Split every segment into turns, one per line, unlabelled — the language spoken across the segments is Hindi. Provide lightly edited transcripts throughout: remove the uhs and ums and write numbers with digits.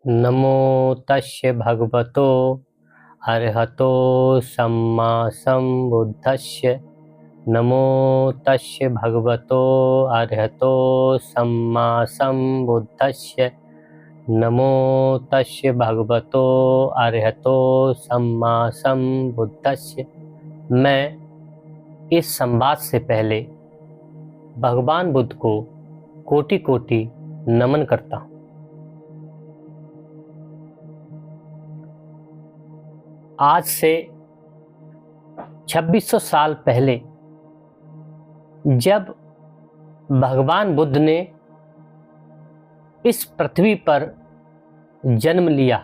नमो तस्य भगवतो अरहतो सम्मा सम्बुद्धस्य। नमो तस्य भगवतो अरहतो सम्मा सम्बुद्धस्य। नमो तस्य भगवतो अरहतो सम्मा सम्बुद्धस्य। मैं इस संवाद से पहले भगवान बुद्ध को कोटि कोटि नमन करता हूँ। आज से 2600 साल पहले जब भगवान बुद्ध ने इस पृथ्वी पर जन्म लिया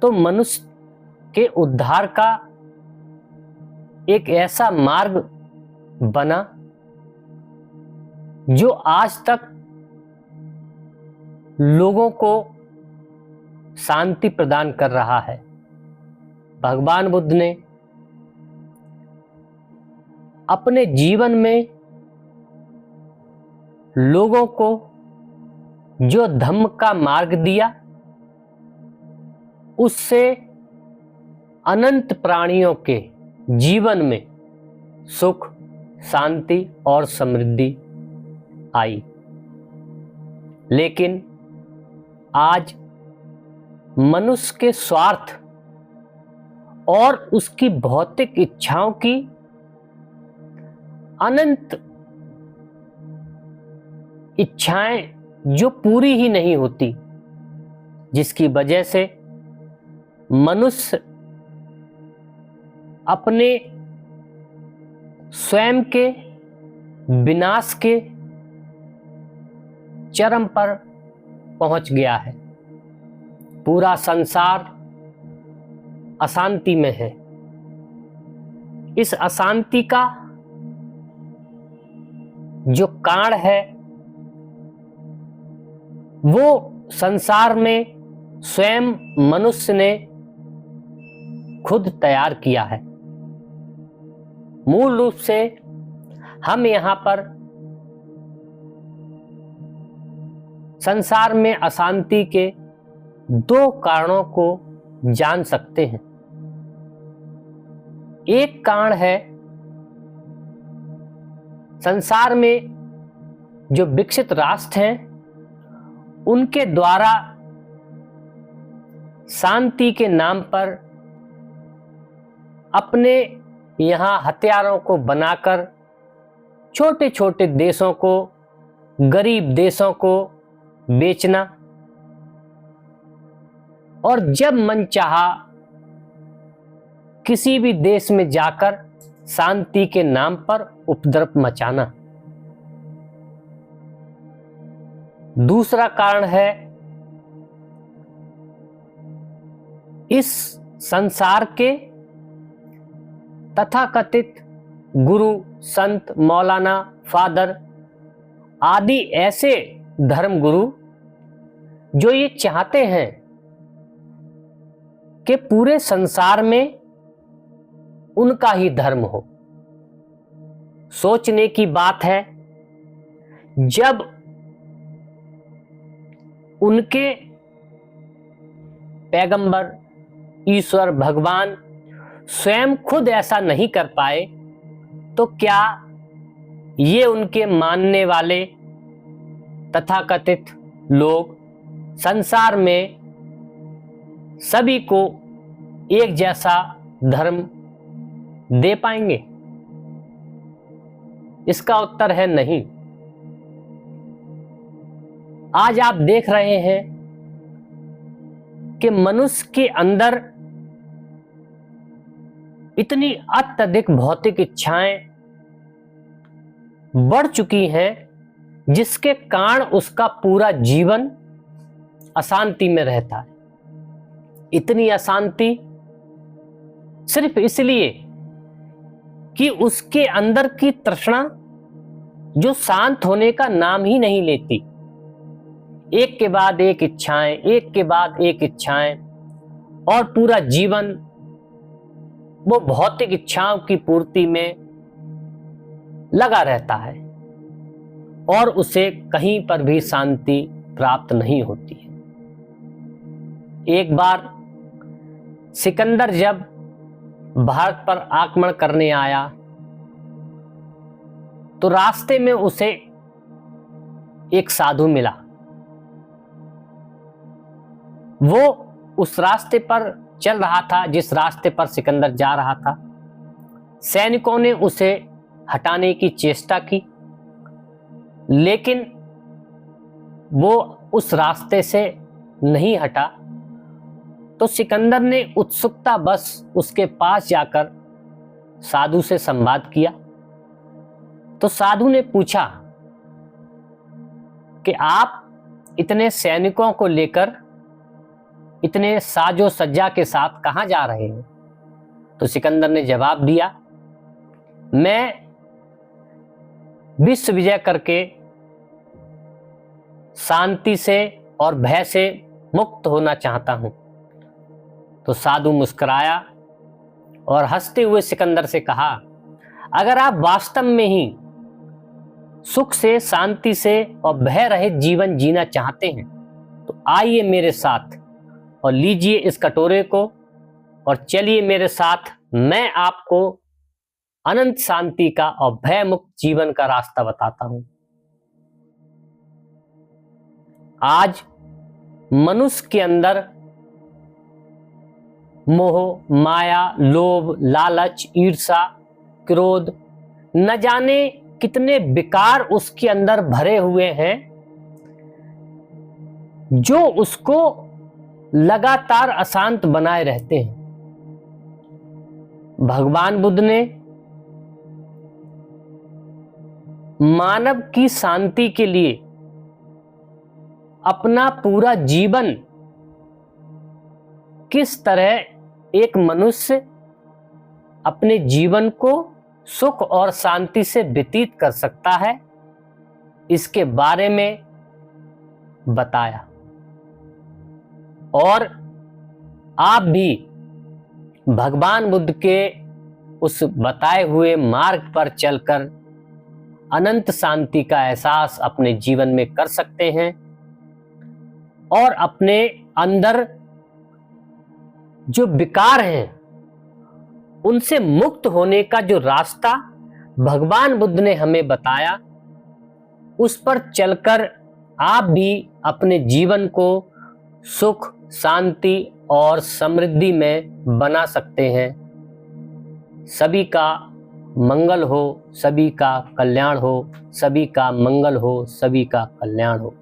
तो मनुष्य के उद्धार का एक ऐसा मार्ग बना जो आज तक लोगों को शांति प्रदान कर रहा है। भगवान बुद्ध ने अपने जीवन में लोगों को जो धम्म का मार्ग दिया उससे अनंत प्राणियों के जीवन में सुख, शांति और समृद्धि आई। लेकिन आज मनुष्य के स्वार्थ और उसकी भौतिक इच्छाओं की अनंत इच्छाएं जो पूरी ही नहीं होती, जिसकी वजह से मनुष्य अपने स्वयं के विनाश के चरम पर पहुंच गया है। पूरा संसार अशांति में है। इस अशांति का जो कारण है वो संसार में स्वयं मनुष्य ने खुद तैयार किया है। मूल रूप से हम यहाँ पर संसार में अशांति के दो कारणों को जान सकते हैं। एक कारण है संसार में जो विकसित राष्ट्र हैं उनके द्वारा शांति के नाम पर अपने यहाँ हथियारों को बनाकर छोटे छोटे देशों को, गरीब देशों को बेचना और जब मन चाहा किसी भी देश में जाकर शांति के नाम पर उपद्रव मचाना। दूसरा कारण है इस संसार के तथाकथित गुरु, संत, मौलाना, फादर आदि ऐसे धर्म गुरु जो ये चाहते हैं कि पूरे संसार में उनका ही धर्म हो। सोचने की बात है, जब उनके पैगंबर, ईश्वर, भगवान स्वयं खुद ऐसा नहीं कर पाए तो क्या ये उनके मानने वाले तथाकथित लोग संसार में सभी को एक जैसा धर्म दे पाएंगे? इसका उत्तर है नहीं। आज आप देख रहे हैं कि मनुष्य के अंदर इतनी अत्यधिक भौतिक इच्छाएं बढ़ चुकी हैं जिसके कारण उसका पूरा जीवन अशांति में रहता है। इतनी अशांति सिर्फ इसलिए कि उसके अंदर की तृष्णा जो शांत होने का नाम ही नहीं लेती, एक के बाद एक इच्छाएं, एक के बाद एक इच्छाएं, और पूरा जीवन वो भौतिक इच्छाओं की पूर्ति में लगा रहता है और उसे कहीं पर भी शांति प्राप्त नहीं होती है। एक बार सिकंदर जब भारत पर आक्रमण करने आया तो रास्ते में उसे एक साधु मिला। वो उस रास्ते पर चल रहा था जिस रास्ते पर सिकंदर जा रहा था। सैनिकों ने उसे हटाने की चेष्टा की, लेकिन वो उस रास्ते से नहीं हटा। तो सिकंदर ने उत्सुकता बस उसके पास जाकर साधु से संवाद किया। तो साधु ने पूछा कि आप इतने सैनिकों को लेकर इतने साजो सज्जा के साथ कहां जा रहे हैं? तो सिकंदर ने जवाब दिया, मैं विश्व विजय करके शांति से और भय से मुक्त होना चाहता हूं। तो साधु मुस्कुराया और हंसते हुए सिकंदर से कहा, अगर आप वास्तव में ही सुख से, शांति से और भय रहित जीवन जीना चाहते हैं तो आइए मेरे साथ और लीजिए इस कटोरे को और चलिए मेरे साथ। मैं आपको अनंत शांति का और भय मुक्त जीवन का रास्ता बताता हूं। आज मनुष्य के अंदर मोह, माया, लोभ, लालच, ईर्ष्या, क्रोध, न जाने कितने विकार उसके अंदर भरे हुए हैं, जो उसको लगातार अशांत बनाए रहते हैं। भगवान बुद्ध ने मानव की शांति के लिए अपना पूरा जीवन किस तरह एक मनुष्य अपने जीवन को सुख और शांति से व्यतीत कर सकता है, इसके बारे में बताया। और आप भी भगवान बुद्ध के उस बताए हुए मार्ग पर चलकर अनंत शांति का एहसास अपने जीवन में कर सकते हैं और अपने अंदर जो विकार हैं उनसे मुक्त होने का जो रास्ता भगवान बुद्ध ने हमें बताया, उस पर चलकर आप भी अपने जीवन को सुख, शांति और समृद्धि में बना सकते हैं। सभी का मंगल हो, सभी का कल्याण हो, सभी का मंगल हो, सभी का कल्याण हो।